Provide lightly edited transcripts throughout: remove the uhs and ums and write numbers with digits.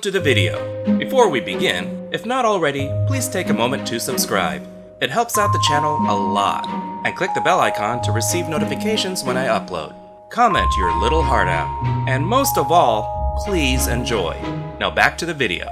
Welcome to the video. Before we begin, if not already, please take a moment to subscribe. It helps out the channel a lot. And click the bell icon to receive notifications when I upload. Comment your little heart out. And most of all, please enjoy. Now back to the video.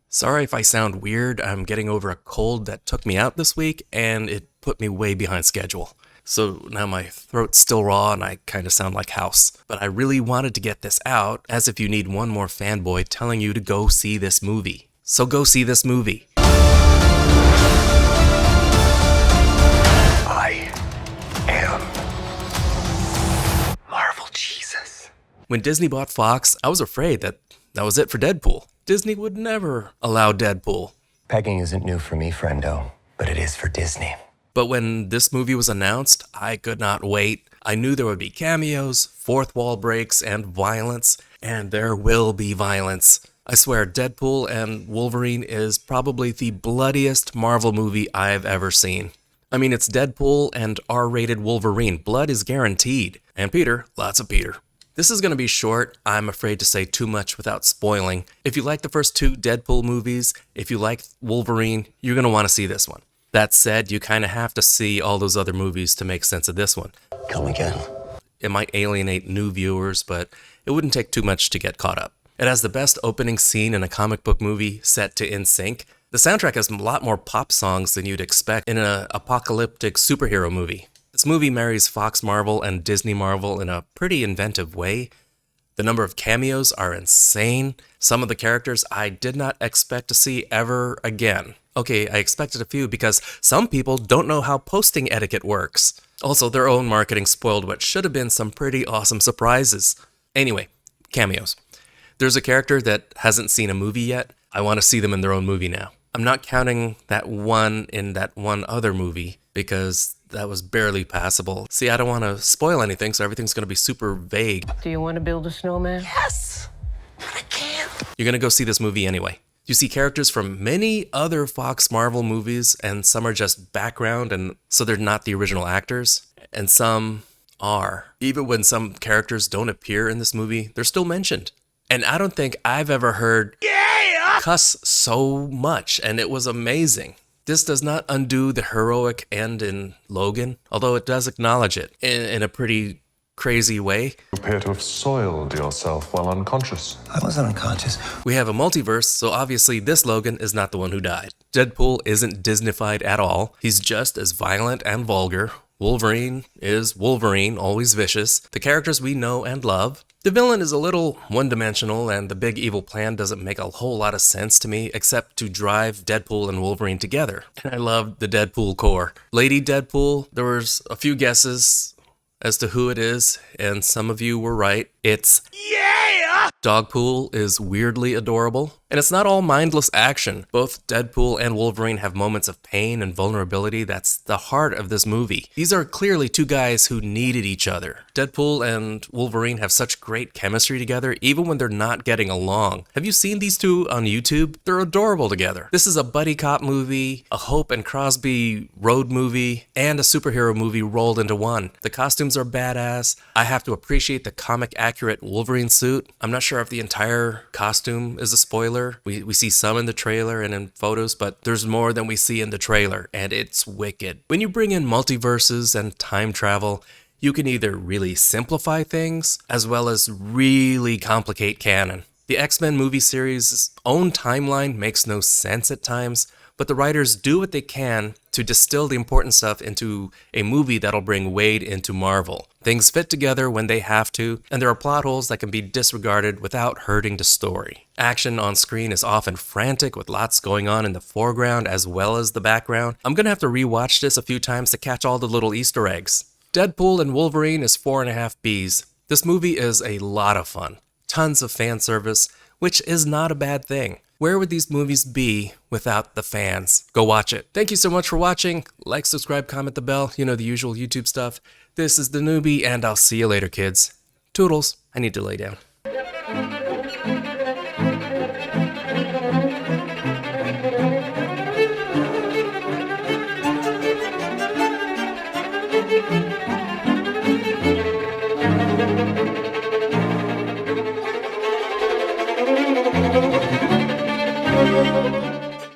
Sorry if I sound weird, I'm getting over a cold that took me out this week and it put me way behind schedule. So now my throat's still raw and I kind of sound like House. But I really wanted to get this out, as if you need one more fanboy telling you to go see this movie. So go see this movie. I am Marvel Jesus. When Disney bought Fox, I was afraid that was it for Deadpool. Disney would never allow Deadpool. Pegging isn't new for me, friendo, but it is for Disney. But when this movie was announced, I could not wait. I knew there would be cameos, fourth wall breaks, and violence. And there will be violence. I swear, Deadpool and Wolverine is probably the bloodiest Marvel movie I've ever seen. I mean, it's Deadpool and R-rated Wolverine. Blood is guaranteed. And Peter, lots of Peter. This is going to be short. I'm afraid to say too much without spoiling. If you like the first two Deadpool movies, if you like Wolverine, you're going to want to see this one. That said, you kind of have to see all those other movies to make sense of this one. Come again. It might alienate new viewers, but it wouldn't take too much to get caught up. It has the best opening scene in a comic book movie set to NSYNC. The soundtrack has a lot more pop songs than you'd expect in an apocalyptic superhero movie. This movie marries Fox Marvel and Disney Marvel in a pretty inventive way. The number of cameos are insane. Some of the characters I did not expect to see ever again. Okay, I expected a few because some people don't know how posting etiquette works. Also, their own marketing spoiled what should have been some pretty awesome surprises. Anyway, cameos. There's a character that hasn't seen a movie yet. I want to see them in their own movie now. I'm not counting that one in that one other movie because that was barely passable. See, I don't want to spoil anything, so everything's going to be super vague. Do you want to build a snowman? Yes, but I can't. You're going to go see this movie anyway. You see characters from many other Fox Marvel movies, and some are just background, and so they're not the original actors, and some are. Even when some characters don't appear in this movie, they're still mentioned. And I don't think I've ever heard cuss so much, and it was amazing. This does not undo the heroic end in Logan, although it does acknowledge it in a pretty crazy way. You appear to have soiled yourself while unconscious. I wasn't unconscious. We have a multiverse, so obviously this Logan is not the one who died. Deadpool isn't Disneyfied at all. He's just as violent and vulgar. Wolverine is Wolverine, always vicious. The characters we know and love. The villain is a little one-dimensional, and the big evil plan doesn't make a whole lot of sense to me, except to drive Deadpool and Wolverine together. And I love the Deadpool core. Lady Deadpool, there was a few guesses as to who it is, and some of you were right. It's Dogpool is weirdly adorable. And it's not all mindless action. Both Deadpool and Wolverine have moments of pain and vulnerability that's the heart of this movie. These are clearly two guys who needed each other. Deadpool and Wolverine have such great chemistry together, even when they're not getting along. Have you seen these two on YouTube? They're adorable together. This is a buddy cop movie, a Hope and Crosby road movie, and a superhero movie rolled into one. The costumes are badass. I have to appreciate the comic accurate Wolverine suit. I'm not sure if the entire costume is a spoiler. We see some in the trailer and in photos, but there's more than we see in the trailer, and it's wicked. When you bring in multiverses and time travel, you can either really simplify things as well as really complicate canon. The X-Men movie series' own timeline makes no sense at times, but the writers do what they can to distill the important stuff into a movie that'll bring Wade into Marvel. Things fit together when they have to, and there are plot holes that can be disregarded without hurting the story. Action on screen is often frantic with lots going on in the foreground as well as the background. I'm gonna have to rewatch this a few times to catch all the little Easter eggs. Deadpool and Wolverine is 4.5 Bs. This movie is a lot of fun. Tons of fan service, which is not a bad thing. Where would these movies be without the fans? Go watch it. Thank you so much for watching. Like, subscribe, comment the bell. You know, the usual YouTube stuff. This is theNewBee, and I'll see you later, kids. Toodles. I need to lay down.